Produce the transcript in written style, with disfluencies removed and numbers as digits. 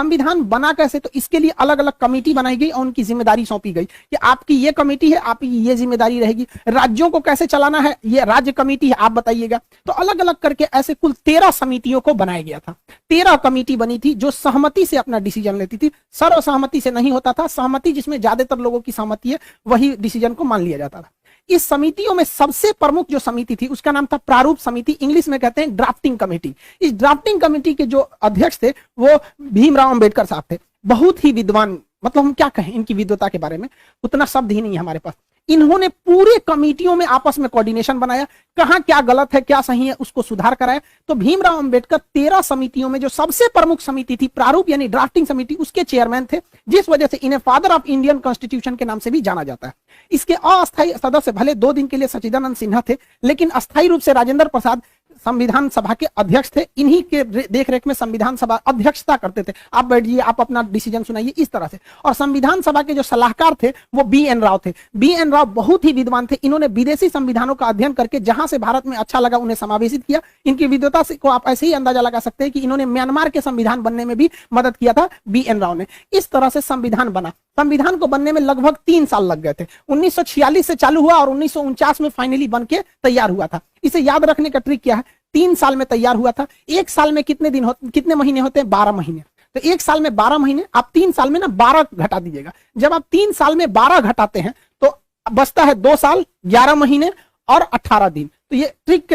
संविधान बना कैसे, तो इसके लिए अलग अलग कमेटी बनाई गई और उनकी जिम्मेदारी सौंपी गई कि आपकी ये कमेटी है, आपकी ये जिम्मेदारी रहेगी। राज्यों को कैसे चलाना है, ये राज्य कमेटी है, आप बताइएगा। तो अलग अलग करके ऐसे कुल 13 समितियों को बनाया गया था। 13 कमेटी बनी थी जो सहमति से अपना डिसीजन लेती थी, सर्वसहमति से नहीं होता था। सहमति जिसमें ज्यादातर लोगों की सहमति है वही डिसीजन को मान लिया जाता था। इस समितियों में सबसे प्रमुख जो समिति थी उसका नाम था प्रारूप समिति, इंग्लिश में कहते हैं ड्राफ्टिंग कमेटी। इस ड्राफ्टिंग कमेटी के जो अध्यक्ष थे वो भीमराव अंबेडकर साहब थे। बहुत ही विद्वान, मतलब हम क्या कहें इनकी विद्वता के बारे में, उतना शब्द ही नहीं है हमारे पास। इन्होंने पूरे कमेटियों में आपस में कोऑर्डिनेशन बनाया, कहां क्या गलत है क्या सही है उसको सुधार कराया। तो भीमराव अंबेडकर 13 समितियों में जो सबसे प्रमुख समिति थी प्रारूप यानी ड्राफ्टिंग समिति, उसके चेयरमैन थे, जिस वजह से इन्हें फादर ऑफ इंडियन कॉन्स्टिट्यूशन के नाम से भी जाना जाता है। इसके अस्थायी सदस्य भले 2 दिन के लिए सच्चिदानंद सिन्हा थे, लेकिन अस्थायी रूप से राजेंद्र प्रसाद संविधान सभा के अध्यक्ष थे। इन्हीं के देखरेख में संविधान सभा अध्यक्षता करते थे। आप बैठिए, आप अपना डिसीजन सुनाइए, इस तरह से। और संविधान सभा के जो सलाहकार थे वो बी.एन. राव थे। बी.एन. राव बहुत ही विद्वान थे। इन्होंने विदेशी संविधानों का अध्ययन करके जहां से भारत में अच्छा लगा उन्हें समावेशित किया। इनकी विद्वता से को आप ऐसे ही अंदाजा लगा सकते हैं कि इन्होंने म्यांमार के संविधान बनने में भी मदद किया था बी.एन. राव ने। इस तरह से संविधान बना। संविधान को बनने में लगभग 3 साल लग गए थे। 1946 से चालू हुआ और 1949 में फाइनली बन के तैयार हुआ था। इसे याद रखने का ट्रिक क्या है, 3 साल में तैयार हुआ था। 1 साल में कितने महीने होते हैं, 12 महीने। तो 1 साल में 12 महीने, आप 3 साल में ना 12 घटा दीजिएगा। जब आप 3 साल में 12 घटाते हैं तो बचता है 2 साल 11 महीने और 18 दिन। तो ये ट्रिक